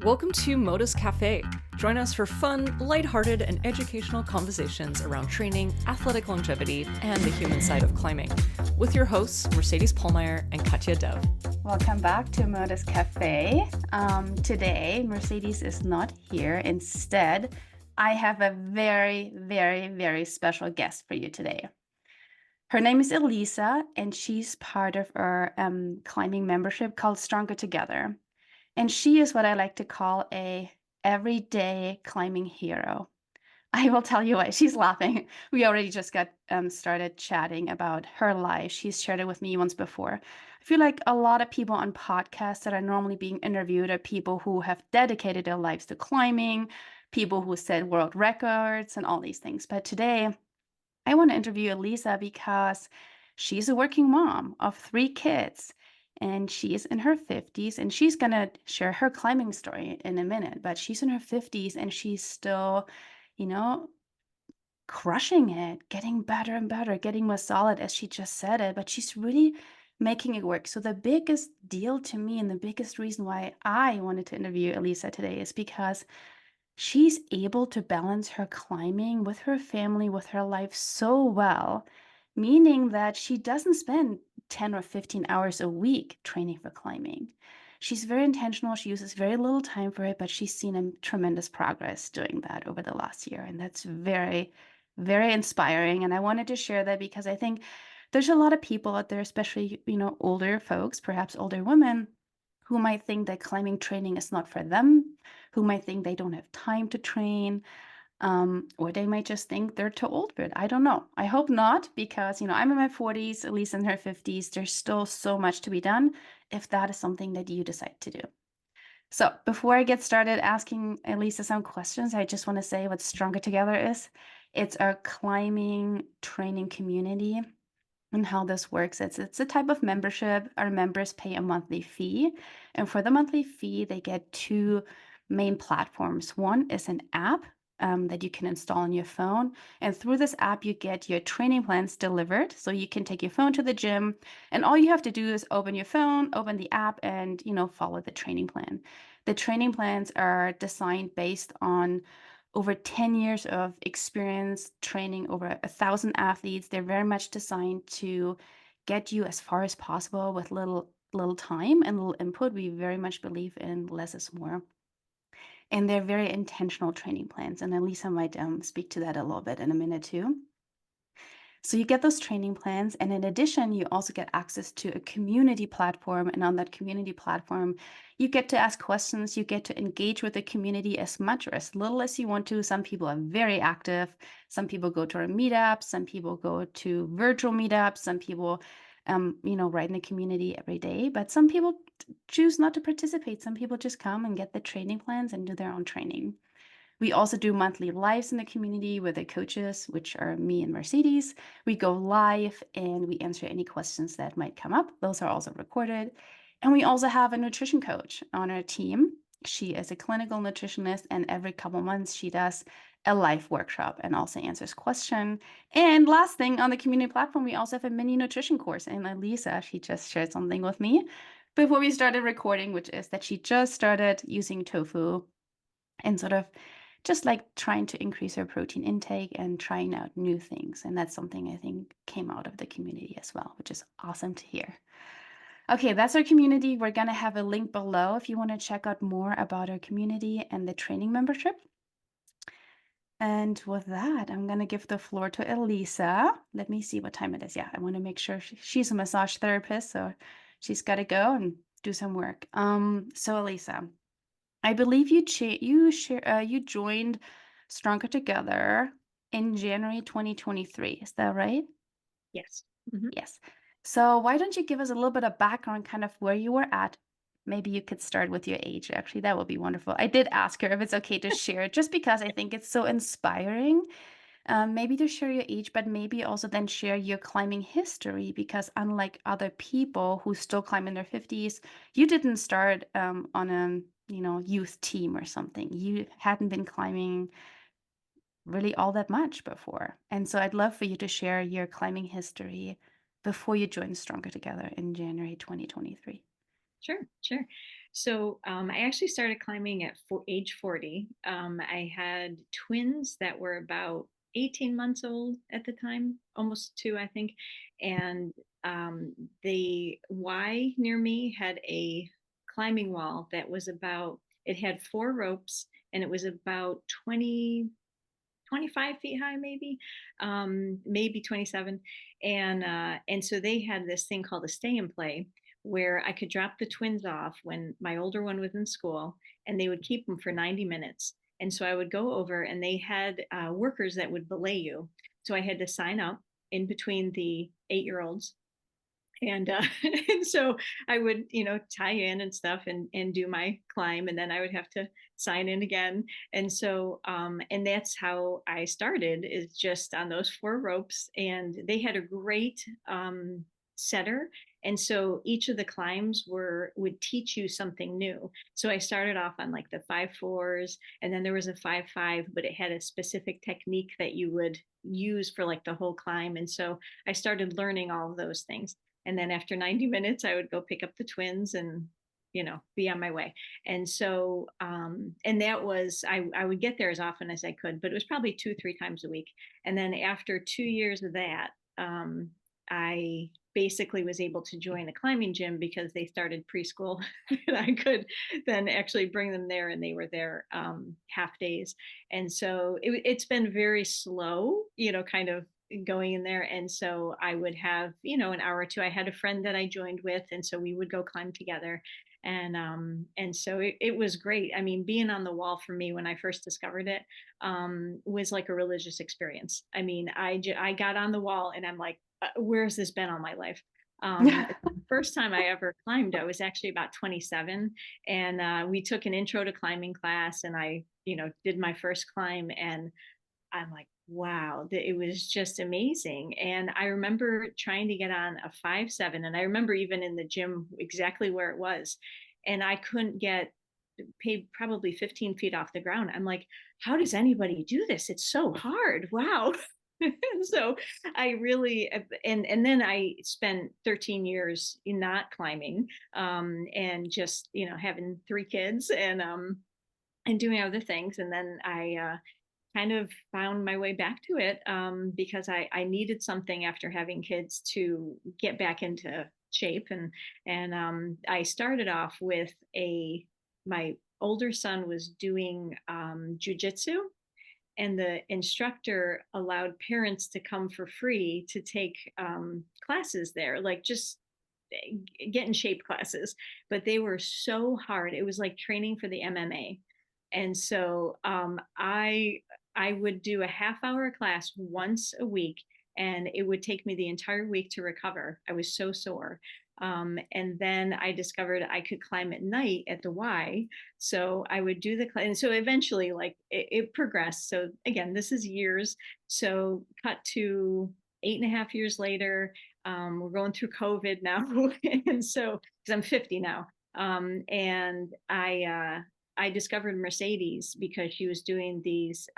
Welcome to Modus Cafe. Join us for fun, lighthearted, and educational conversations around training, athletic longevity, and the human side of climbing. With your hosts, Mercedes Pollmeyer and Katja Dev. Welcome back to Modus Cafe. Today, Mercedes is not here. Instead, I have a very special guest for you today. Her name is Alissa, and she's part of our climbing membership called Stronger Together. And she is what I like to call a everyday climbing hero. I will tell you why. She's laughing. We already just got started chatting about her life. She's shared it with me once before. I feel like a lot of people on podcasts that are normally being interviewed are people who have dedicated their lives to climbing, people who set world records and all these things. But today, I want to interview Alissa because she's a working mom of 3 kids. And she's in her 50s, and she's going to share her climbing story in a minute. But she's in her 50s, and she's still, you know, crushing it, getting better and better, getting more solid, as she just said it. But she's really making it work. So the biggest deal to me, and the biggest reason why I wanted to interview Alissa today, is because she's able to balance her climbing with her family, with her life so well, meaning that she doesn't spend 10 or 15 hours a week training for climbing. She's very intentional. She uses very little time for it, but she's seen a tremendous progress doing that over the last year. And that's very inspiring. And I wanted to share that because I think there's a lot of people out there, especially, older folks, perhaps older women, who might think that climbing training is not for them, who might think they don't have time to train, or they might just think they're too old for it. I don't know. I hope not, because, I'm in my 40s, Elise in her 50s. There's still so much to be done if that is something that you decide to do. So before I get started asking Elisa some questions, I just want to say what Stronger Together is. It's our climbing training community. And how this works, it's a type of membership. Our members pay a monthly fee, and for the monthly fee, they get 2 main platforms. One is an app that you can install on your phone, and through this app, you get your training plans delivered. So you can take your phone to the gym, and all you have to do is open your phone, open the app, and follow the training plan. The training plans are designed based on over 10 years of experience training over 1,000 athletes. They're very much designed to get you as far as possible with little time and little input. We very much believe in less is more. And they're very intentional training plans. And Alissa might speak to that a little bit in a minute too. So you get those training plans, and in addition, you also get access to a community platform. And on that community platform, you get to ask questions, you get to engage with the community as much or as little as you want to. Some people are very active. Some people go to our meetups. Some people go to virtual meetups. Some people, write in the community every day. But some people choose not to participate. Some people just come and get the training plans and do their own training. We also do monthly lives in the community with the coaches, which are me and Mercedes. We go live and we answer any questions that might come up. Those are also recorded. And we also have a nutrition coach on our team. She is a clinical nutritionist, and every couple months she does a live workshop and also answers questions. And last thing, on the community platform, we also have a mini nutrition course. And Alissa, she just shared something with me before we started recording, which is that she just started using tofu and sort of just like trying to increase her protein intake and trying out new things. And that's something I think came out of the community as well, which is awesome to hear. Okay, that's our community. We're going to have a link below if you want to check out more about our community and the training membership. And with that, I'm going to give the floor to Alissa. Let me see what time it is. Yeah, I want to make sure she's a massage therapist, so she's got to go and do some work. So Alissa, I believe you joined Stronger Together in January 2023. Is that right? Yes. Yes. So why don't you give us a little bit of background, kind of where you were at? Maybe you could start with your age. Actually, that would be wonderful. I did ask her if it's okay to share, just because I think it's so inspiring. Maybe to share your age, but maybe also then share your climbing history, because unlike other people who still climb in their 50s, you didn't start on a youth team or something. You hadn't been climbing really all that much before. And so I'd love for you to share your climbing history before you joined Stronger Together in January 2023. Sure. I actually started climbing at age 40. I had twins that were about 18 months old at the time, almost two, I think. And the Y near me had a climbing wall that was it had four ropes and it was about 25 feet high, maybe 27. And so they had this thing called a stay and play where I could drop the twins off when my older one was in school and they would keep them for 90 minutes. And so I would go over and they had workers that would belay you. So I had to sign up in between the 8-year olds and and so I would tie in and stuff and do my climb and then I would have to sign in again and that's how I started, is just on those four ropes. And they had a great setter, and so each of the climbs would teach you something new. So I started off on like the 5 4s, and then there was a 5 5, but it had a specific technique that you would use for like the whole climb. And so I started learning all of those things, and then after 90 minutes I would go pick up the twins and be on my way. And so and that was, I would get there as often as I could, but it was probably 2 3 times a week. And then after 2 years of that, I basically was able to join a climbing gym because they started preschool and I could then actually bring them there, and they were there half days. And so it's been very slow, kind of going in there. And so I would have, an hour or two. I had a friend that I joined with, and so we would go climb together. And so it was great. I mean, being on the wall for me when I first discovered it was like a religious experience. I mean, I got on the wall and I'm like, where's this been all my life? The first time I ever climbed, I was actually about 27, and we took an intro to climbing class, and I, did my first climb, and I'm like, wow, it was just amazing. And I remember trying to get on a 5 7, and I remember even in the gym exactly where it was, and I couldn't get paid probably 15 feet off the ground. I'm like, how does anybody do this? It's so hard. Wow. So I really, and then I spent 13 years in not climbing, and just, having 3 kids and doing other things. And then I kind of found my way back to it, because I needed something after having kids to get back into shape. And I started off with my older son was doing jujitsu, and the instructor allowed parents to come for free to take classes there, like just get in shape classes. But they were so hard. It was like training for the MMA. And so I would do a half-hour class once a week, and it would take me the entire week to recover. I was so sore. And then I discovered I could climb at night at the Y. So I would do the climb. And so eventually, like it progressed. So again, this is years. So cut to 8.5 years later, we're going through COVID now. And so, because I'm 50 now. And I discovered Mercedes because she was doing these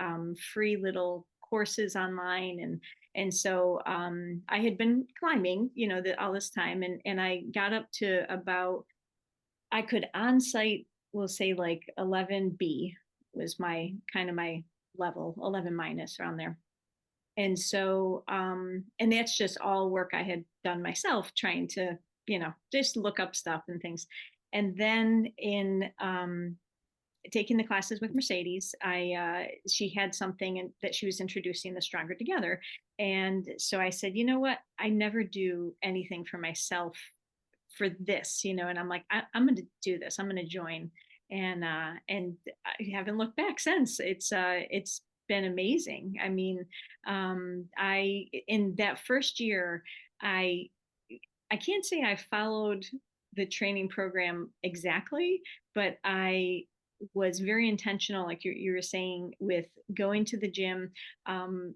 free little courses online, and so I had been climbing, all this time, and I got up to about, I could on site, we'll say like 11B was my kind of my level, 11 minus around there. And so and that's just all work I had done myself, trying to just look up stuff and things. And then in taking the classes with Mercedes, she had something that she was introducing, the Stronger Together. And so I said, you know what? I never do anything for myself for this, and I'm like, I'm going to do this. I'm going to join. And I haven't looked back since. It's been amazing. I mean, I in that first year, I I can't say I followed the training program exactly, but I was very intentional, like you were saying, with going to the gym.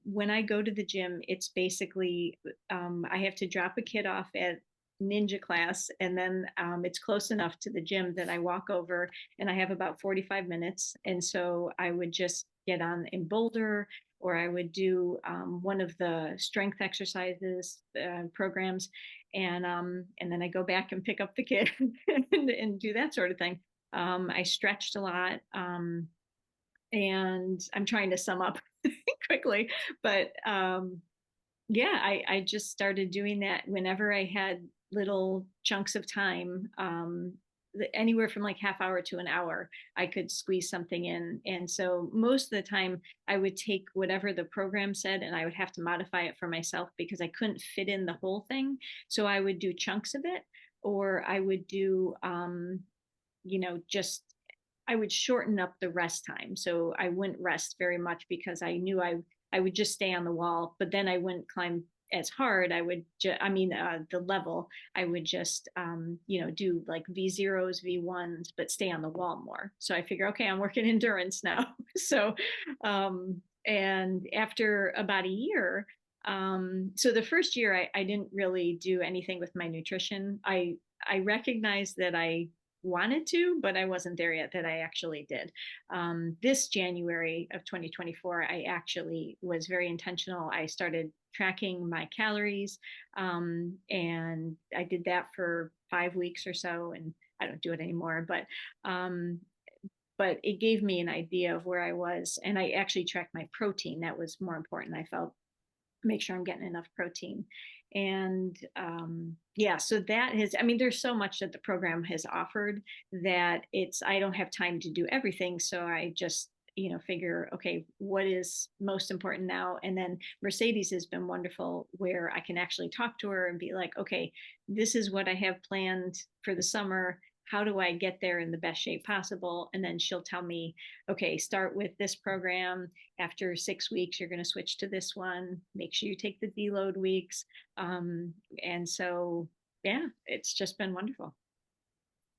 When I go to the gym, it's basically I have to drop a kid off at ninja class, and then it's close enough to the gym that I walk over, and I have about 45 minutes. And so I would just get on in boulder, or I would do one of the strength exercises programs, and then I go back and pick up the kid and do that sort of thing. I stretched a lot. And I'm trying to sum up quickly, but yeah, I just started doing that whenever I had little chunks of time, anywhere from like half hour to an hour, I could squeeze something in. And so most of the time, I would take whatever the program said and I would have to modify it for myself because I couldn't fit in the whole thing. So I would do chunks of it, or I would do, just I would shorten up the rest time. So I wouldn't rest very much because I knew I would just stay on the wall, but then I wouldn't climb as hard. The level, I would just, do like V0s, V1s, but stay on the wall more. So I figure, okay, I'm working endurance now. So, and after about a year, so the first year I didn't really do anything with my nutrition. I recognized that I wanted to, but I wasn't there yet that I actually did. This January of 2024, I actually was very intentional. I started tracking my calories, and I did that for 5 weeks or so, and I don't do it anymore, but it gave me an idea of where I was, and I actually tracked my protein. That was more important. I felt make sure I'm getting enough protein. And yeah, so that has, there's so much that the program has offered that I don't have time to do everything. So I just, figure, okay, what is most important now? And then Mercedes has been wonderful where I can actually talk to her and be like, okay, this is what I have planned for the summer. How do I get there in the best shape possible? And then she'll tell me, okay, start with this program. After 6 weeks, you're going to switch to this one. Make sure you take the deload weeks. And so, yeah, it's just been wonderful.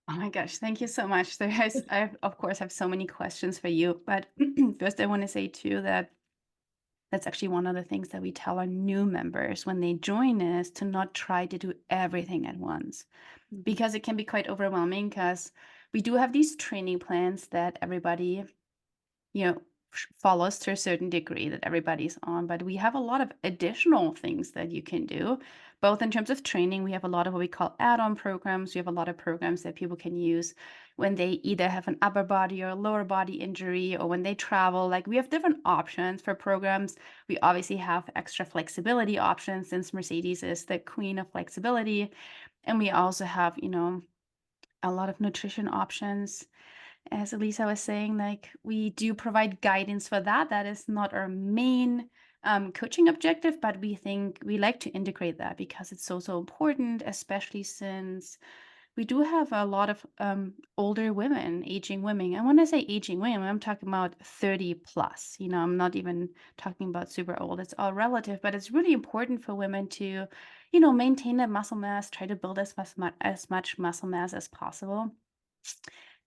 Oh my gosh, thank you so much. I of course have so many questions for you, but first I want to say too that that's actually one of the things that we tell our new members when they join us, to not try to do everything at once, Mhm. because it can be quite overwhelming, because we do have these training plans that everybody, you know, follows to a certain degree, that everybody's on, but we have a lot of additional things that you can do, both in terms of training. We have a lot of what we call add-on programs. We have a lot of programs that people can use when they either have an upper body or lower body injury, or when they travel. Like, we have different options for programs. We obviously have extra flexibility options, since Mercedes is the queen of flexibility. And we also have, a lot of nutrition options. As Alissa was saying, like, we do provide guidance for that. That is not our main coaching objective, but we think we like to integrate that because it's so, so important, especially since we do have a lot of older women, aging women. And when I say aging women, I'm talking about 30 plus. I'm not even talking about super old. It's all relative, but it's really important for women to, maintain that muscle mass, try to build as much muscle mass as possible.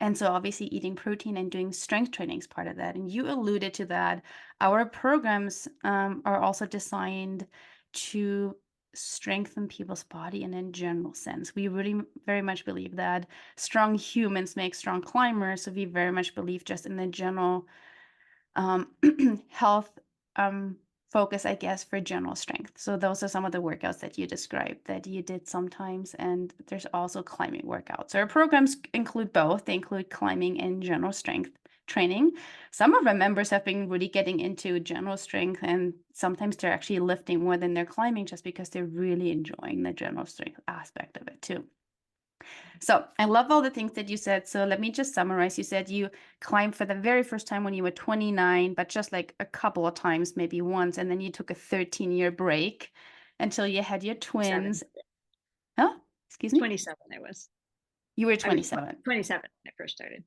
And so obviously eating protein and doing strength training is part of that. And you alluded to that. Our programs are also designed to strengthen people's body in a general sense. We really very much believe that strong humans make strong climbers. So we very much believe just in the general um, health focus, I guess, for general strength. So those are some of the workouts that you described that you did sometimes. And there's also climbing workouts. So our programs include both. They include climbing and general strength training. Some of our members have been really getting into general strength, and sometimes they're actually lifting more than they're climbing, just because they're really enjoying the general strength aspect of it too. So I love all the things that you said. So let me just summarize. You said you climbed for the very first time when you were 29, but just like a couple of times, maybe once, and then you took a 13-year break until you had your twins. 7. Huh? Excuse me? 27, I was. You were I was 27. 27 when I first started.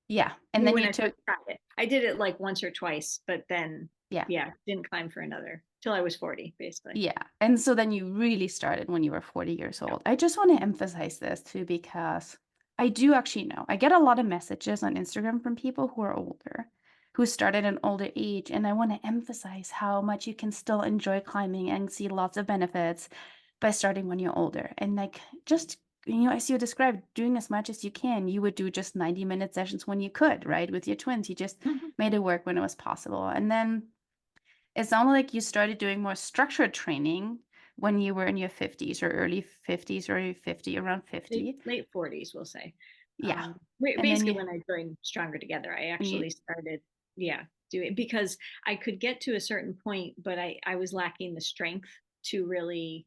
Yeah. And Me then when you I took, first tried it. I did it like once or twice, but then, yeah. yeah, didn't climb for another till I was 40, basically. Yeah. And so then you really started when you were 40 years old. I just want to emphasize this too, because I do actually know I get a lot of messages on Instagram from people who are older, who started at an older age. And I want to emphasize how much you can still enjoy climbing and see lots of benefits by starting when you're older. And like, just, as you described, doing as much as you can. You would do just 90-minute sessions when you could, right? With your twins, you just Mhm. made it work when it was possible. And then it sounded like you started doing more structured training when you were in your 50s or early 50s, or 50, around 50. Late 40s, we'll say. Yeah. And then Basically you, when I joined Stronger Together, I when you, actually started, yeah, doing, because I could get to a certain point, but I was lacking the strength to really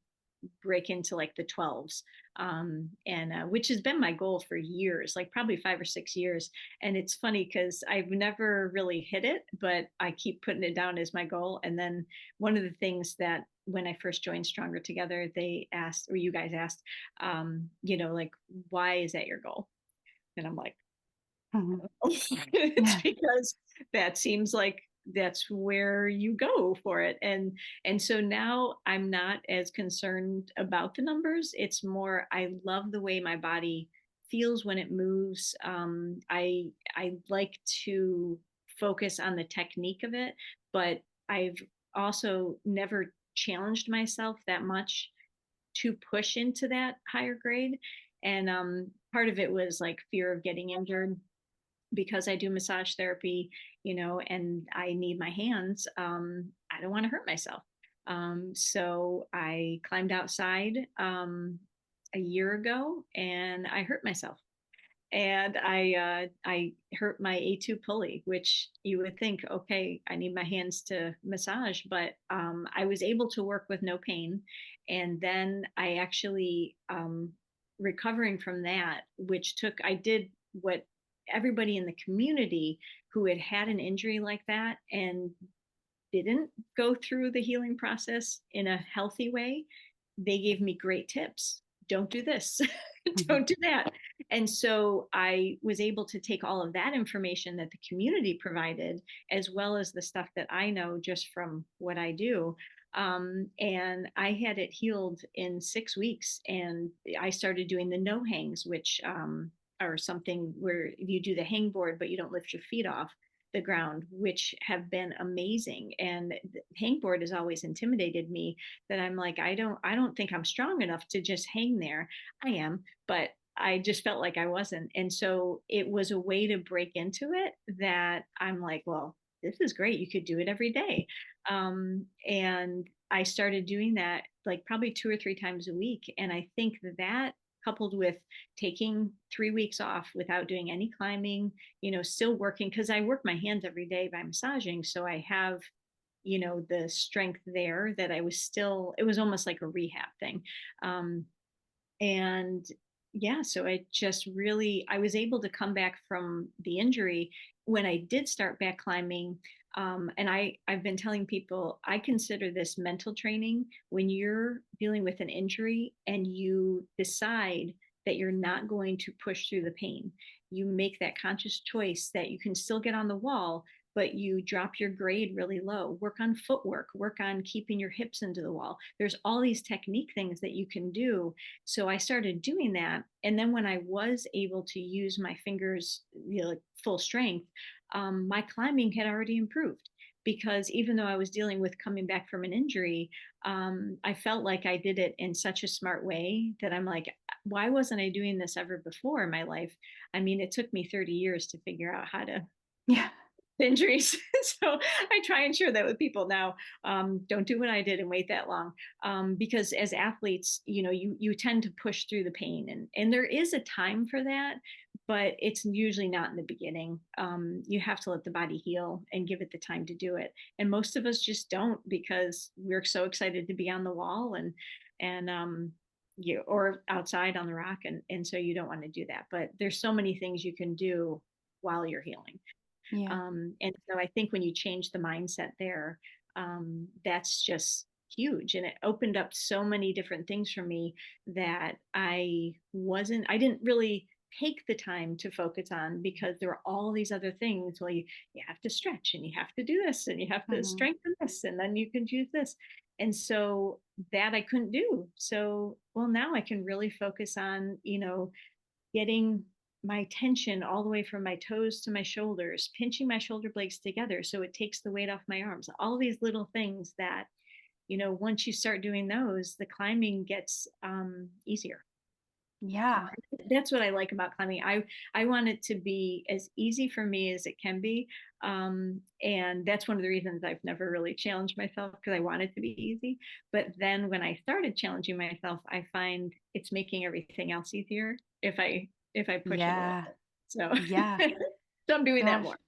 break into like the 12s, and which has been my goal for years, like probably 5 or 6 years. And it's funny because I've never really hit it, but I keep putting it down as my goal. And then one of the things that when I first joined Stronger Together, they asked, or you guys asked, like, why is that your goal? And I'm like, Mhm. it's Yeah. because that seems like that's where you go for it. And so now I'm not as concerned about the numbers. It's more, I love the way my body feels when it moves. I like to focus on the technique of it, but I've also never challenged myself that much to push into that higher grade. And part of it was like fear of getting injured because I do massage therapy, and I need my hands. I don't want to hurt myself. So I climbed outside a year ago and I hurt myself. And I hurt my A2 pulley, which you would think, okay, I need my hands to massage, but I was able to work with no pain. And then I actually recovering from that, which I did what everybody in the community who had an injury like that and didn't go through the healing process in a healthy way, they gave me great tips. Don't do this. Mhm. Don't do that. And so I was able to take all of that information that the community provided, as well as the stuff that I know just from what I do. And I had it healed in 6 weeks. And I started doing the no hangs, which are something where you do the hang board, but you don't lift your feet off the ground, which have been amazing. And the hangboard has always intimidated me, that I'm like, I don't think I'm strong enough to just hang there. I am, but I just felt like I wasn't. And so it was a way to break into it that I'm like, well, this is great. You could do it every day. And I started doing that like probably 2 or 3 times a week. And I think that coupled with taking 3 weeks off without doing any climbing, still working, because I work my hands every day by massaging. So I have, the strength there, that I was still, it was almost like a rehab thing. And yeah, so I was able to come back from the injury when I did start back climbing. And I've been telling people, I consider this mental training. When you're dealing with an injury and you decide that you're not going to push through the pain, you make that conscious choice that you can still get on the wall, but you drop your grade really low. Work on footwork, work on keeping your hips into the wall. There's all these technique things that you can do. So I started doing that. And then when I was able to use my fingers, like full strength, my climbing had already improved, because even though I was dealing with coming back from an injury, I felt like I did it in such a smart way that I'm like, why wasn't I doing this ever before in my life? I mean, it took me 30 years to figure out how to Yeah. injuries. So I try and share that with people now. Don't do what I did and wait that long, because as athletes, you tend to push through the pain, and there is a time for that, but it's usually not in the beginning. You have to let the body heal and give it the time to do it, and most of us just don't, because we're so excited to be on the wall and you or outside on the rock, and so you don't want to do that. But there's so many things you can do while you're healing. Yeah. And so I think when you change the mindset there, that's just huge. And it opened up so many different things for me that I didn't really take the time to focus on, because there are all these other things. Well, you have to stretch and you have to do this and you have to Mhm. strengthen this and then you can use this. And so that I couldn't do. So, well, now I can really focus on, getting my tension all the way from my toes to my shoulders, pinching my shoulder blades together so it takes the weight off my arms. All these little things that, once you start doing those, the climbing gets easier. So Yeah. that's what I like about climbing. I want it to be as easy for me as it can be, and that's one of the reasons I've never really challenged myself, because I want it to be easy. But then when I started challenging myself, I find it's making everything else easier if I if I push it a little Yeah. bit. So, Yeah. so I'm doing that Gosh. more.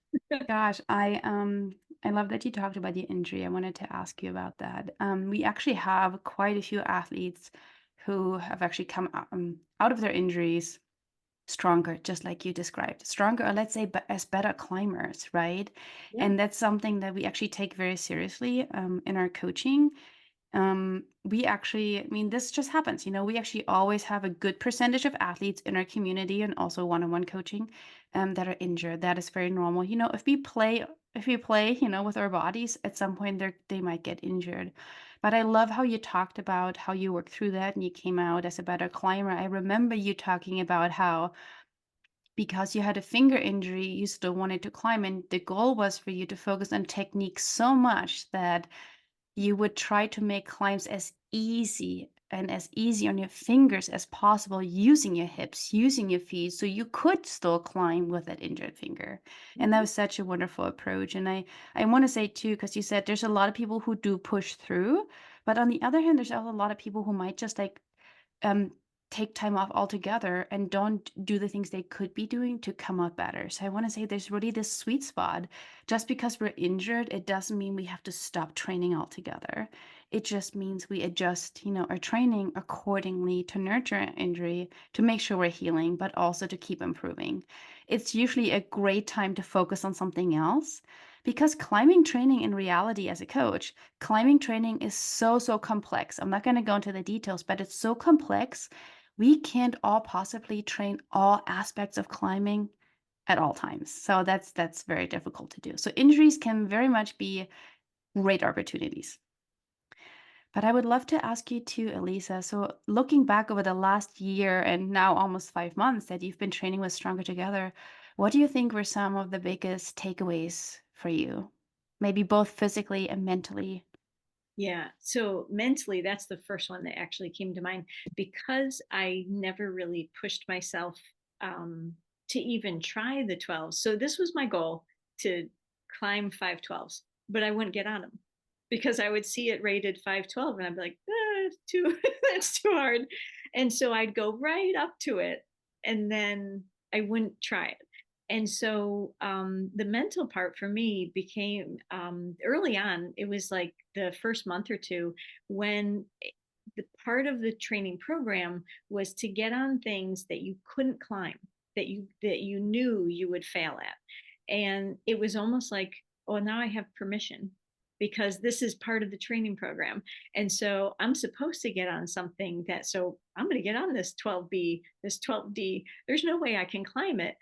Gosh, I love that you talked about the injury. I wanted to ask you about that. We actually have quite a few athletes who have actually come out of their injuries stronger, just like you described, stronger, or let's say as better climbers, right? Yeah. And that's something that we actually take very seriously in our coaching. We actually, I mean, this just happens, we actually always have a good percentage of athletes in our community and also one-on-one coaching that are injured. That is very normal. If we play, with our bodies, at some point they might get injured. But I love how you talked about how you worked through that and you came out as a better climber. I remember you talking about how because you had a finger injury, you still wanted to climb, and the goal was for you to focus on technique so much that you would try to make climbs as easy on your fingers as possible using your hips, using your feet, so you could still climb with that injured finger. And that Mhm. was such a wonderful approach. And I want to say too, because you said there's a lot of people who do push through, but on the other hand, there's also a lot of people who might just like um, take time off altogether and don't do the things they could be doing to come out better. So I want to say there's really this sweet spot. Just because we're injured, it doesn't mean we have to stop training altogether. It just means we adjust, our training accordingly to nurture an injury, to make sure we're healing, but also to keep improving. It's usually a great time to focus on something else because climbing training in reality as a coach, climbing training is so, so complex. I'm not going to go into the details, but it's so complex. We can't all possibly train all aspects of climbing at all times. So that's very difficult to do. So injuries can very much be great opportunities. But I would love to ask you too, Alissa. So looking back over the last year and now almost 5 months that you've been training with Stronger Together, what do you think were some of the biggest takeaways for you? Maybe both physically and mentally. Yeah. So mentally, that's the first one that actually came to mind because I never really pushed myself um, to even try the 12. So this was my goal to climb 512s, but I wouldn't get on them because I would see it rated 512 and I'd be like, it's too, that's too hard. And so I'd go right up to it and then I wouldn't try it. And so the mental part for me became early on, it was like the first month or two when the part of the training program was to get on things that you couldn't climb, that you knew you would fail at. And it was almost like, oh, now I have permission because this is part of the training program. And so I'm supposed to get on something so I'm going to get on this 12B, this 12D. There's no way I can climb it,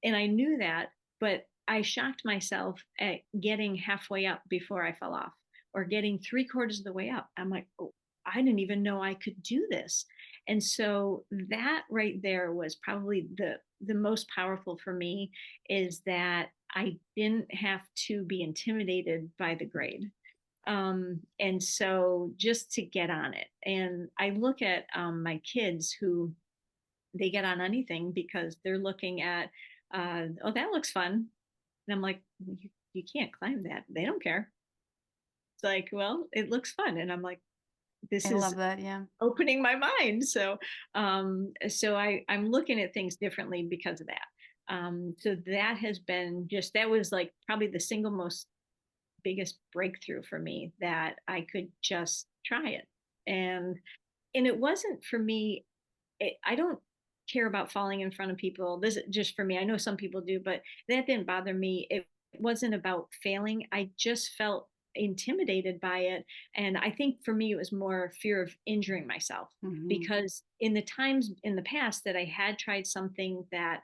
and I knew that, but I shocked myself at getting halfway up before I fell off or getting three-quarters of the way up. I'm like, oh, I didn't even know I could do this. And so that right there was probably the most powerful for me, is that I didn't have to be intimidated by the grade. And so just to get on it. And I look at my kids who they get on anything because they're looking at, oh, that looks fun. And I'm like, you can't climb that. They don't care. It's like, well, it looks fun. And I'm like, this I is love that. Yeah. opening my mind. So I'm looking at things differently because of that. So that has been that was like probably the single most biggest breakthrough for me, that I could just try it. And it wasn't for me, I don't care about falling in front of people. This is just for me. I know some people do, but that didn't bother me. It wasn't about failing. I just felt intimidated by it. And I think for me, it was more fear of injuring myself, Hmm. because in the times in the past that I had tried something that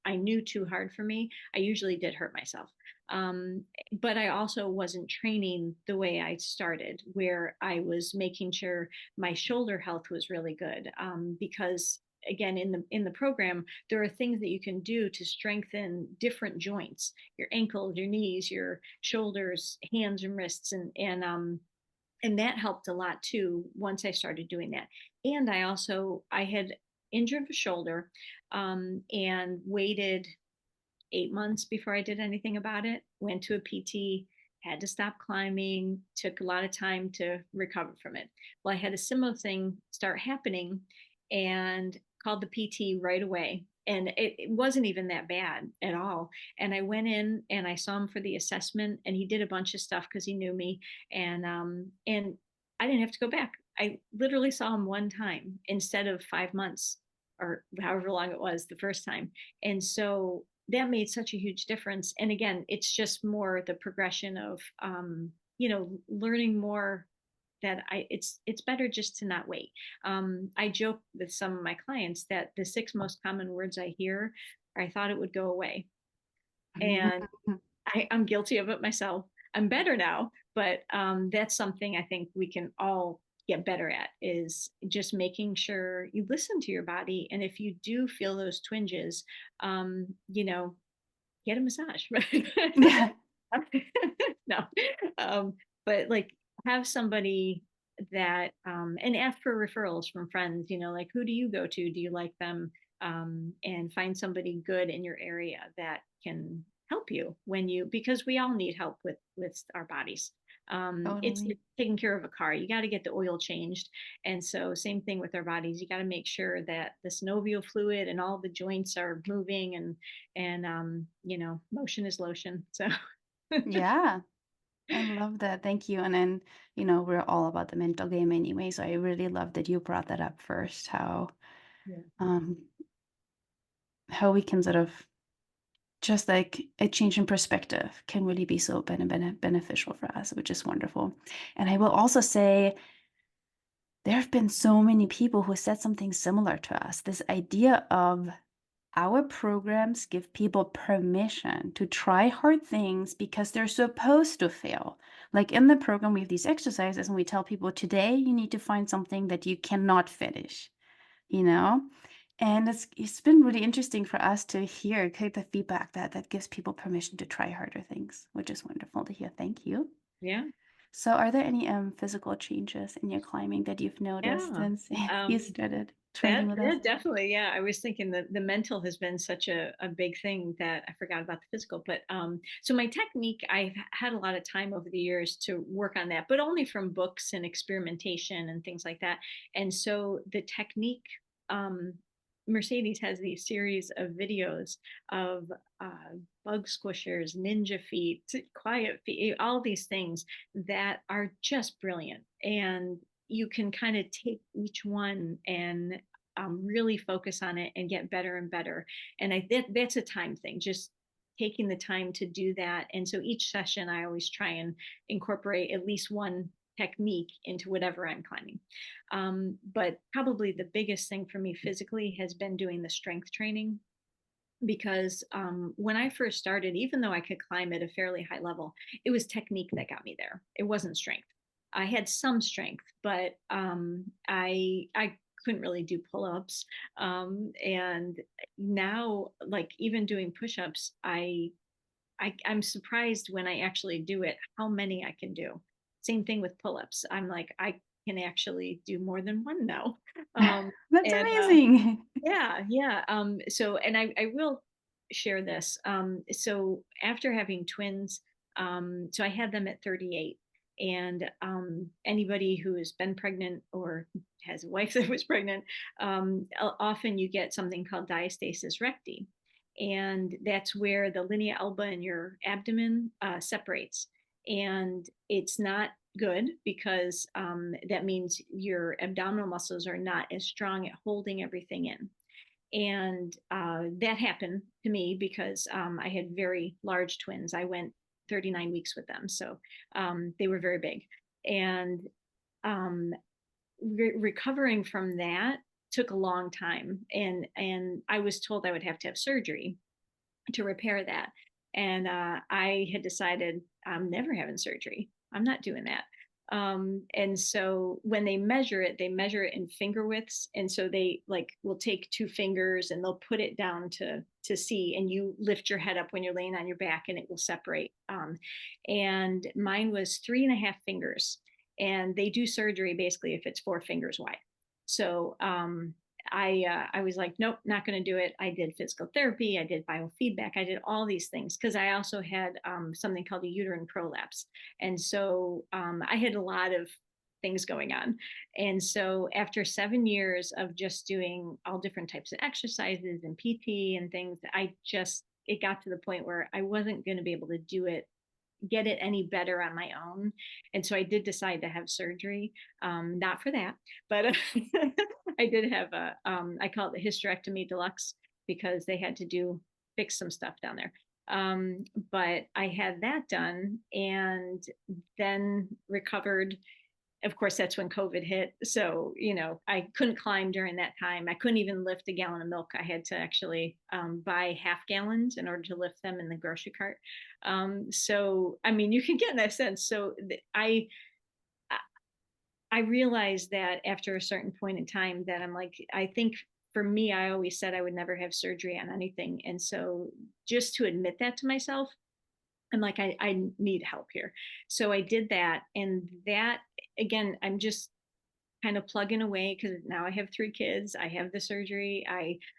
I knew too hard for me, I usually did hurt myself. But I also wasn't training the way I started, where I was making sure my shoulder health was really good, because again, in the program, there are things that you can do to strengthen different joints: your ankles, your knees, your shoulders, hands, and wrists. And that helped a lot too once I started doing that. And I had injured the shoulder, and waited 8 months before I did anything about it. Went to a PT, had to stop climbing, took a lot of time to recover from it. Well, I had a similar thing start happening and called the PT right away. and it wasn't even that bad at all. And I went in and I saw him for the assessment, and he did a bunch of stuff because he knew me, and I didn't have to go back. I literally saw him one time instead of 5 months or however long it was the first time. And so that made such a huge difference. And again, it's just more the progression of learning more, that it's better just to not wait. I joke with some of my clients that the six most common words I hear are, I thought it would go away. And I'm guilty of it myself. I'm better now, but that's something I think we can all get better at, is just making sure you listen to your body. And if you do feel those twinges, get a massage. Yeah. No, but like, have somebody that and ask for referrals from friends. Like, who do you go to? Do you like them? And find somebody good in your area that can help you because we all need help with our bodies. It's Totally. like taking care of a car. You got to get the oil changed. And so same thing with our bodies. You got to make sure that the synovial fluid and all the joints are moving, and motion is lotion. So Yeah. I love that. Thank you. And then, we're all about the mental game anyway. So I really love that you brought that up first, yeah. um how we can sort of just like a change in perspective can really be so beneficial for us, which is wonderful. And I will also say there have been so many people who said something similar to us. This idea of our programs give people permission to try hard things because they're supposed to fail. Like in the program, we have these exercises and we tell people today you need to find something that you cannot finish, you know? And it's been really interesting for us to hear kind of the feedback that gives people permission to try harder things, which is wonderful to hear. Thank you. Yeah. So are there any physical changes in your climbing that you've noticed Yeah. since you Um, started training That with us? yeah, definitely. Yeah. I was thinking that the mental has been such a big thing that I forgot about the physical. But so my technique, I've had a lot of time over the years to work on that, but only from books and experimentation and things like that. And so the technique, um, Mercedes has these series of videos of bug squishers, ninja feet, quiet feet, all these things that are just brilliant. And you can kind of take each one and really focus on it and get better and better. And that's a time thing, just taking the time to do that. And so each session, I always try and incorporate at least one technique into whatever I'm climbing. But probably the biggest thing for me physically has been doing the strength training, because when I first started, even though I could climb at a fairly high level, it was technique that got me there. It wasn't strength. I had some strength, but I couldn't really do pull-ups. And now, like, even doing push-ups, I'm surprised when I actually do it how many I can do. Same thing with pull-ups. I'm like, I can actually do more than one now. That's And amazing. Yeah, yeah. So, and I will share this. So after having twins, so I had them at 38. And anybody who has been pregnant or has a wife that was pregnant, often you get something called diastasis recti. And that's where the linea alba in your abdomen separates. And it's not good, because that means your abdominal muscles are not as strong at holding everything in. And that happened to me because I had very large twins. I went 39 weeks with them. So they were very big. And um, recovering from that took a long time. And I was told I would have to have surgery to repair that. And I had decided I'm never having surgery. I'm not doing that. And so when they measure it in finger widths. And so they like will take two fingers and they'll put it down to see, and you lift your head up when you're laying on your back and it will separate. And mine was 3.5 fingers. And they do surgery basically if it's 4 fingers wide. So I was like, nope, not going to do it. I did physical therapy. I did biofeedback. I did all these things because I also had something called a uterine prolapse. And so I had a lot of things going on. And so after 7 years of just doing all different types of exercises and PT and things, it got to the point where I wasn't going to be able to get it any better on my own. And so I did decide to have surgery. Not for that, but I did have I call it the hysterectomy deluxe, because they had to fix some stuff down there. But I had that done and then recovered. Of course, that's when COVID hit. So, I couldn't climb during that time. I couldn't even lift a gallon of milk. I had to actually buy half gallons in order to lift them in the grocery cart. So, I mean, you can get in that sense. So I realized that after a certain point in time that I'm like, I think for me, I always said I would never have surgery on anything. And so just to admit that to myself, I'm like, I need help here. So I did that. And that, again, I'm just kind of plugging away because now I have 3 kids. I have the surgery.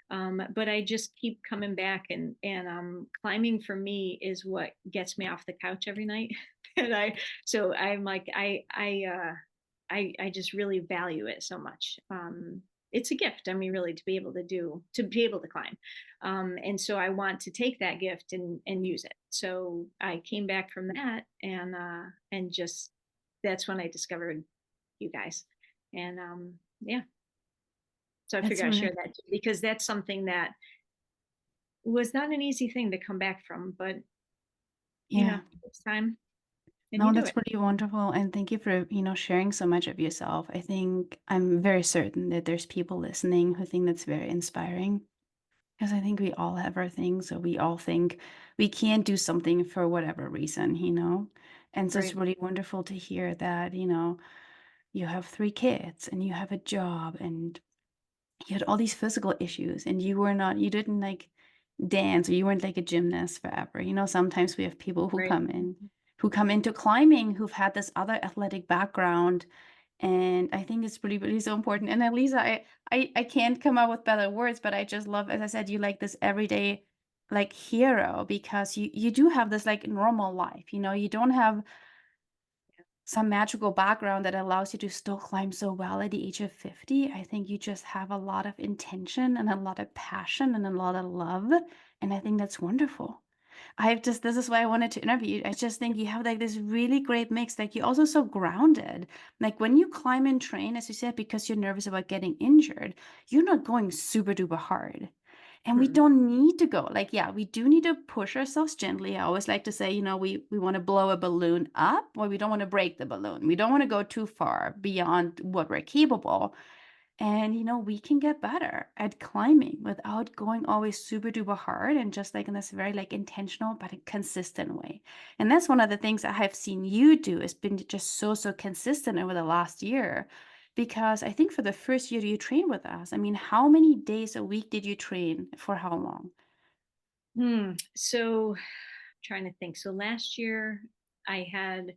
But I just keep coming back, and climbing for me is what gets me off the couch every night. and so I'm like, I just really value it so much. It's a gift. I mean, really, to be able to climb. And so I want to take that gift and use it. So I came back from that, and just that's when I discovered you guys. And yeah, so I That's figured I'd really, share that too, because that's something that was not an easy thing to come back from, but yeah. it's time and No, you do that's it. pretty wonderful. And thank you for, sharing so much of yourself. I think I'm very certain that there's people listening who think that's very inspiring. Because I think we all have our things, so we all think we can't do something for whatever reason. And so it's Right. really wonderful to hear that, you have 3 kids and you have a job and you had all these physical issues and you didn't like dance or you weren't like a gymnast forever. Sometimes we have people who Right. come into climbing who've had this other athletic background. And I think it's really, really so important. And Alisa, I can't come up with better words, but I just love, as I said, you like this everyday like hero because you do have this like normal life. You don't have some magical background that allows you to still climb so well at the age of 50. I think you just have a lot of intention and a lot of passion and a lot of love. And I think that's wonderful. This is why I wanted to interview you. I just think you have like this really great mix. Like you're also so grounded. Like when you climb and train, as you said, because you're nervous about getting injured, you're not going super duper hard. And we Mm. don't need to go. Like, yeah, we do need to push ourselves gently. I always like to say, we want to blow a balloon up, or we don't want to break the balloon. We don't want to go too far beyond what we're capable. And we can get better at climbing without going always super duper hard and just like in this very like intentional but a consistent way. And that's one of the things I have seen you do has been just so consistent over the last year. Because I think for the first year you trained with us, I mean, how many days a week did you train for how long? So trying to think. So last year I had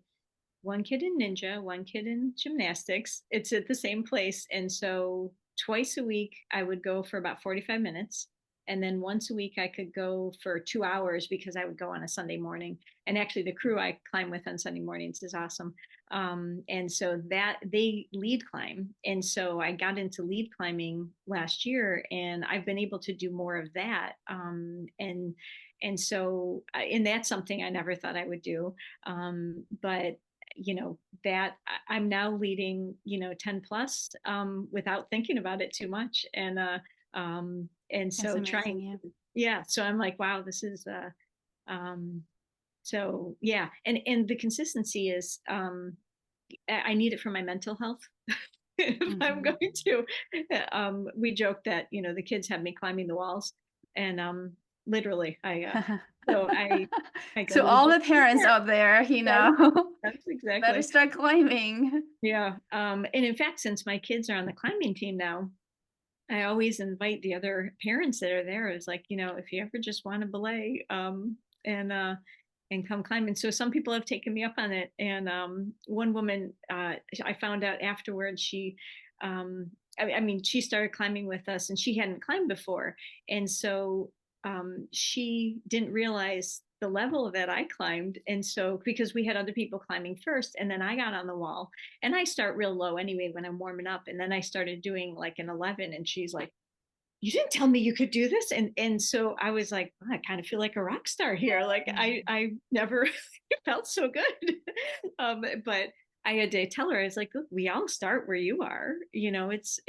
one kid in ninja, one kid in gymnastics. It's at the same place. And so twice a week, I would go for about 45 minutes. And then once a week, I could go for 2 hours because I would go on a Sunday morning. And actually, the crew I climb with on Sunday mornings is awesome. And so that they lead climb. And so I got into lead climbing last year, and I've been able to do more of that. And so, and that's something I never thought I would do. But that I'm now leading 10 plus without thinking about it too much. And That's so amazing. Yeah. yeah, so I'm like, wow, this is um so yeah, and the consistency is I need it for my mental health. If I'm Mhm. going to we joke that the kids have me climbing the walls, and literally so I go, To well, all just the parents out there, yes, yes, better exactly. start climbing. Yeah. And in fact, since my kids are on the climbing team now, I always invite the other parents that are there. It's like, if you ever just want to belay, and come climb. And so some people have taken me up on it. And one woman, I found out afterwards, I mean, she started climbing with us, and she hadn't climbed before. And so she didn't realize the level that I climbed. And so, because we had other people climbing first, and then I got on the wall, and I start real low anyway when I'm warming up. And then I started doing like an 11, and she's like, you didn't tell me you could do this. And so I was like, oh, I kind of feel like a rock star here. Like I never felt so good. But I had to tell her, I was like, look, we all start where you are. You know, it's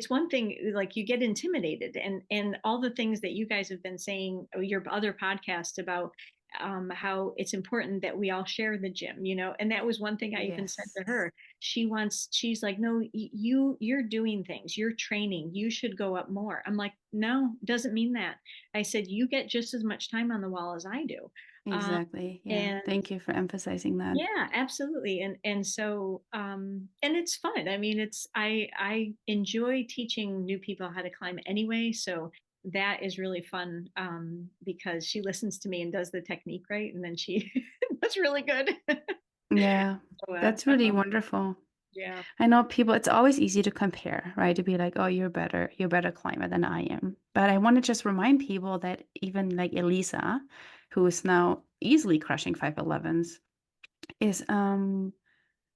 one thing, like, you get intimidated, and all the things that you guys have been saying, your other podcast about how it's important that we all share the gym, you know. And that was one thing I even said Yes. to her. She's like, no, you're doing things, you're training, you should go up more. I'm like, no, doesn't mean that. I said, you get just as much time on the wall as I do. um, Exactly. Yeah. and Thank you for emphasizing that. yeah, absolutely. And so and it's fun. I mean, it's I enjoy teaching new people how to climb anyway, so that is really fun, because she listens to me and does the technique right, and then she that's really good. Yeah. So, That's really wonderful. yeah, I know people, it's always easy to compare, right? To be like, oh, you're better climber than I am. But I want to just remind people that even like Elisa, who is now easily crushing 511s, is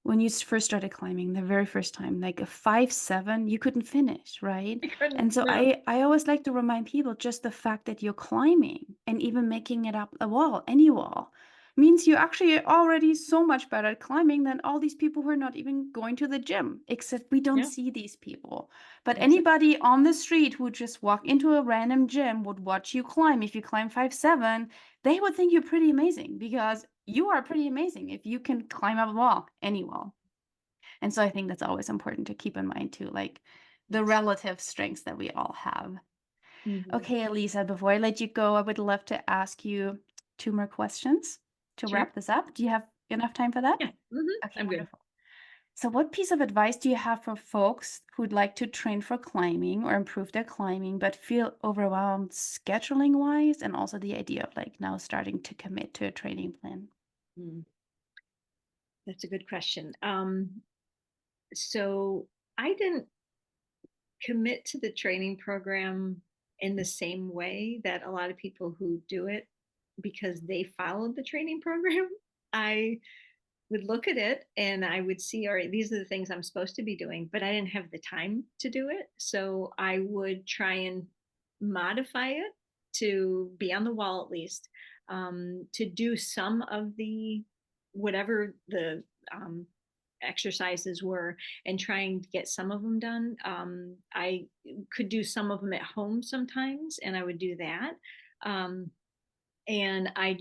when you first started climbing the very first time, like a 5.7, you couldn't finish, right? I couldn't. And so No. I always like to remind people just the fact that you're climbing and even making it up a wall, any wall, means you're actually already so much better at climbing than all these people who are not even going to the gym, except we don't Yeah, see these people. But exactly. anybody on the street who just walk into a random gym would watch you climb. If you climb 5.7, they would think you're pretty amazing because you are pretty amazing if you can climb up a wall, any wall. And so I think that's always important to keep in mind too, like the Yes. relative strengths that we all have. Mhm. Okay, Alisa, before I let you go, I would love to ask you two more questions to Sure. wrap this up. Do you have enough time for that? Yeah. Okay, I'm good. wonderful. So what piece of advice do you have for folks who'd like to train for climbing or improve their climbing, but feel overwhelmed scheduling wise and also the idea of like now starting to commit to a training plan? Mm, that's a good question. So I didn't commit to the training program in the same way that a lot of people who do it because they followed the training program. I would look at it and I would see, all right, these are the things I'm supposed to be doing, but I didn't have the time to do it. So I would try and modify it to be on the wall at least, to do some of the whatever the exercises were, and trying to get some of them done. I could do some of them at home sometimes, and I would do that. Um, and I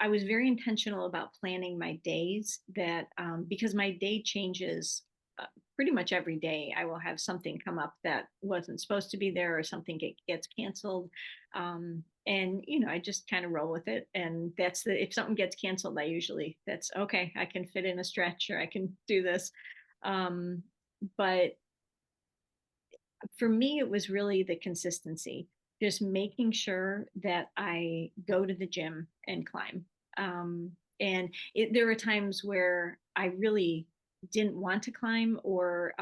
was very intentional about planning my days, that because my day changes uh, pretty much every day. I will have something come up that wasn't supposed to be there, or something gets canceled. And you know, I just kind of roll with it. And that's the if something gets canceled, I usually that's okay. I can fit in a stretch, or I can do this. Um, but for me, it was really the consistency, just making sure that I go to the gym and climb. There were times where I really didn't want to climb, or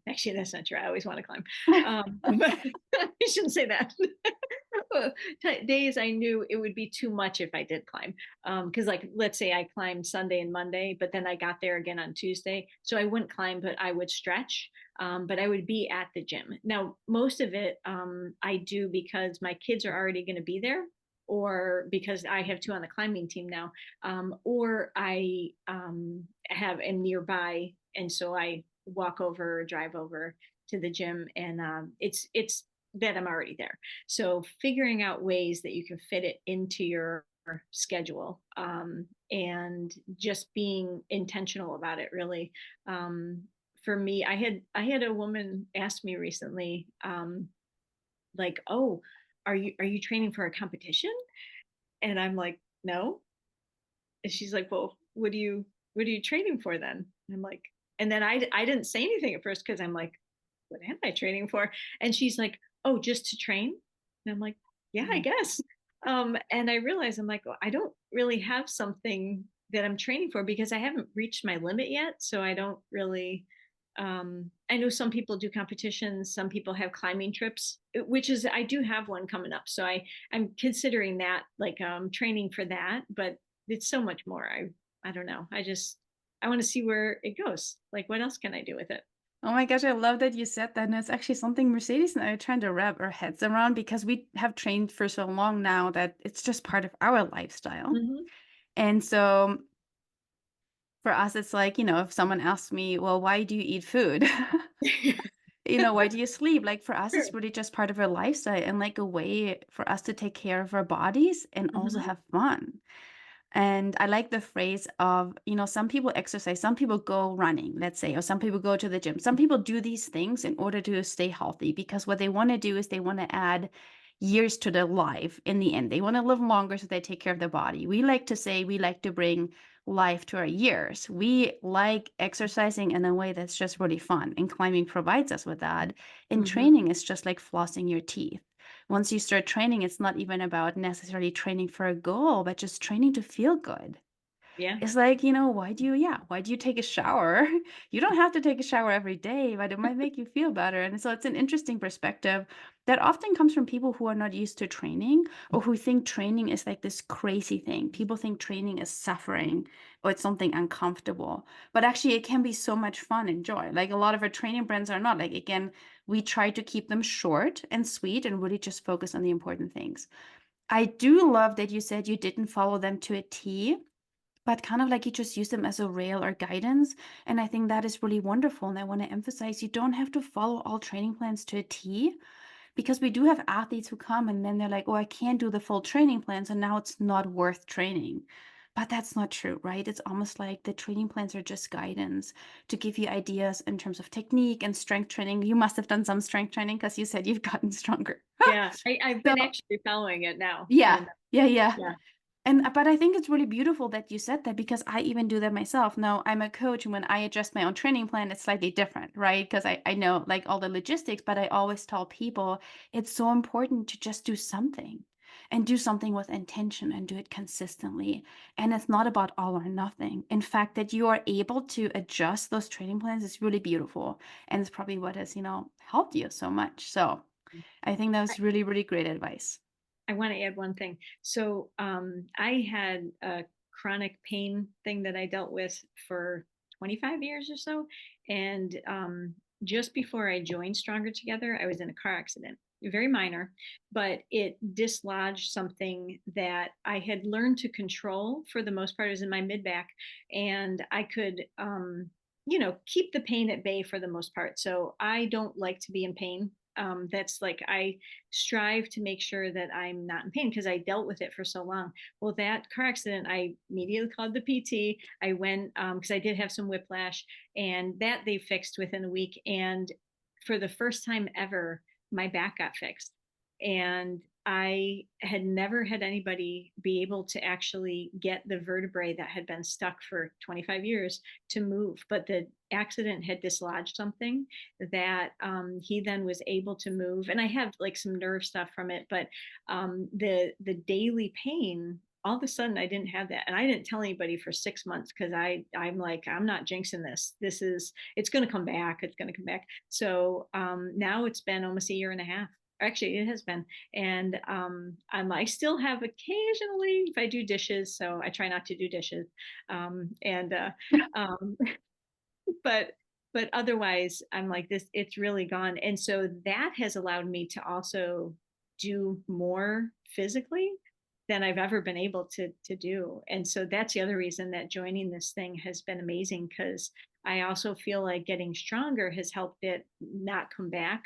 actually, that's not true. I always want to climb. But I shouldn't say that. Days I knew it would be too much if I did climb. Because, like, let's say I climbed Sunday and Monday, but then I got there again on Tuesday. So I wouldn't climb, but I would stretch. But I would be at the gym. Now, most of it I do because my kids are already going to be there, or because I have two on the climbing team now, or I am nearby, and so I walk over or drive over to the gym, and it's that I'm already there. So figuring out ways that you can fit it into your schedule, and just being intentional about it, really. For me, I had a woman ask me recently, like, oh, are you training for a competition? And I'm like, no. And she's like, well, what are you training for then? And I'm like, and then I didn't say anything at first, because I'm like, what am I training for? And she's like, oh, just to train? And I'm like, yeah, I Mhm. guess. And I realized, I'm like, well, I don't really have something that I'm training for, because I haven't reached my limit yet. So I don't really I know some people do competitions, some people have climbing trips, which is I do have one coming up. So I'm considering that, like training for that, but it's so much more. I don't know. I want to see where it goes. Like what else can I do with it? Oh my gosh, I love that you said that. And it's actually something Mercedes and I are trying to wrap our heads around because we have trained for so long now that it's just part of our lifestyle. Hmm. And so for us, it's like, if someone asks me, well, why do you eat food? Why do you sleep? Like for us, it's Sure. really just part of our lifestyle and like a way for us to take care of our bodies and also Hmm. have fun. And I like the phrase of, some people exercise, some people go running, let's say, or some people go to the gym. Some people do these things in order to stay healthy because what they want to do is they want to add years to their life in the end. They want to live longer so they take care of their body. We like to say we like to bring life to our years. We like exercising in a way that's just really fun, and climbing provides us with that. And Hmm. training is just like flossing your teeth. Once you start training, it's not even about necessarily training for a goal, but just training to feel good. Yeah. It's like, why do you take a shower? You don't have to take a shower every day, but it might make you feel better. And so it's an interesting perspective that often comes from people who are not used to training or who think training is like this crazy thing. People think training is suffering or it's something uncomfortable. But actually, it can be so much fun and joy. Like a lot of our training brands are not. Like, again, we try to keep them short and sweet and really just focus on the important things. I do love that you said you didn't follow them to a T, but kind of like you just use them as a rail or guidance. And I think that is really wonderful. And I want to emphasize you don't have to follow all training plans to a T because we do have athletes who come and then they're like, oh, I can't do the full training plan. So now it's not worth training. But that's not true, right? It's almost like the training plans are just guidance to give you ideas in terms of technique and strength training. You must have done some strength training because you said you've gotten stronger. Yeah. I've So, been actually following it now. yeah, And yeah, yeah. yeah. And but I think it's really beautiful that you said that because I even do that myself. Now I'm a coach, and when I adjust my own training plan, it's slightly different, right? Because I know like all the logistics, but I always tell people it's so important to just do something and do something with intention and do it consistently. And it's not about all or nothing. In fact, that you are able to adjust those training plans is really beautiful. And it's probably what has, helped you so much. So I think that was really, really great advice. I want to add one thing. So I had a chronic pain thing that I dealt with for 25 years or so. And just before I joined Stronger Together, I was in a car accident, very minor, but it dislodged something that I had learned to control for the most part. It was in my mid back, and I could, keep the pain at bay for the most part. So I don't like to be in pain. That's like I strive to make sure that I'm not in pain because I dealt with it for so long. Well, that car accident, I immediately called the PT. I went because I did have some whiplash, and that they fixed within a week. And for the first time ever, my back got fixed. And I had never had anybody be able to actually get the vertebrae that had been stuck for 25 years to move. But the accident had dislodged something that he then was able to move. And I have like some nerve stuff from it, but the daily pain, all of a sudden I didn't have that. And I didn't tell anybody for 6 months because I'm like, I'm not jinxing this. It's going to come back. It's going to come back. So now it's been almost a year and a half. Actually, it has been, and I still have occasionally if I do dishes, so I try not to do dishes, and um, but otherwise I'm like this, it's really gone. And so that has allowed me to also do more physically than I've ever been able to do. And so that's the other reason that joining this thing has been amazing, because I also feel like getting stronger has helped it not come back.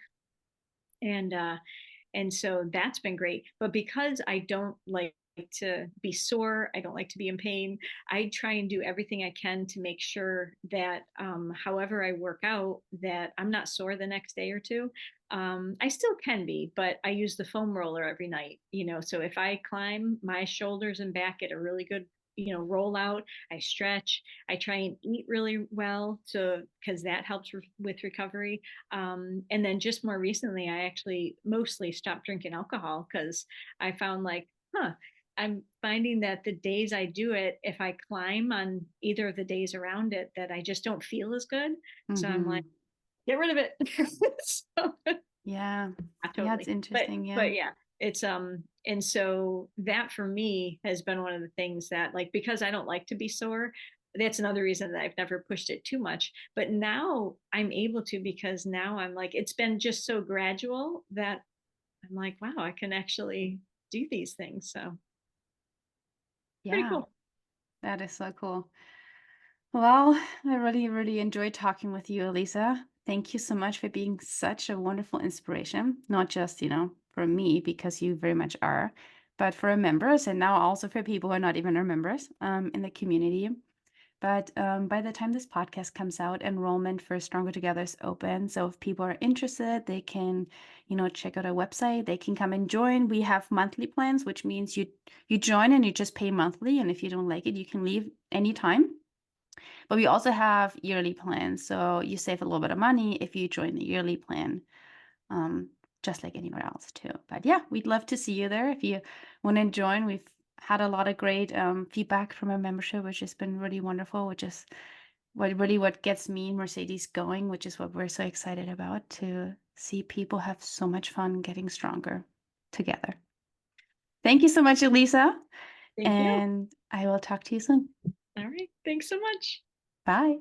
And so that's been great. But because I don't like to be sore, I don't like to be in pain, I try and do everything I can to make sure that however I work out, that I'm not sore the next day or two. I still can be, but I use the foam roller every night, so if I climb, my shoulders and back get a really good roll out. I stretch. I try and eat really well, so because that helps with recovery. And then just more recently, I actually mostly stopped drinking alcohol because I found like, I'm finding that the days I do it, if I climb on either of the days around it, that I just don't feel as good. So I'm like, Mhm. get rid of it. So, Yeah. not Yeah, it's totally. But interesting. Yeah. but yeah, it's and so that for me has been one of the things that, like, because I don't like to be sore, that's another reason that I've never pushed it too much. But now I'm able to, because now I'm like, it's been just so gradual that I'm like, wow, I can actually do these things. So pretty Yeah. cool. That is so cool. Well, I really, really enjoyed talking with you, Alissa. Thank you so much for being such a wonderful inspiration, not just, for me, because you very much are, but for our members and now also for people who are not even our members in the community. But by the time this podcast comes out, enrollment for Stronger Together is open. So if people are interested, they can, check out our website. They can come and join. We have monthly plans, which means you join and you just pay monthly. And if you don't like it, you can leave anytime. But we also have yearly plans. So you save a little bit of money if you join the yearly plan, um, just like anywhere else too. But yeah, we'd love to see you there. If you want to join, we've had a lot of great feedback from our membership, which has been really wonderful, which is what gets me and Mercedes going, which is what we're so excited about, to see people have so much fun getting stronger together. Thank you so much, Alissa. Thank you. And I will talk to you soon. All right. Thanks so much. Bye.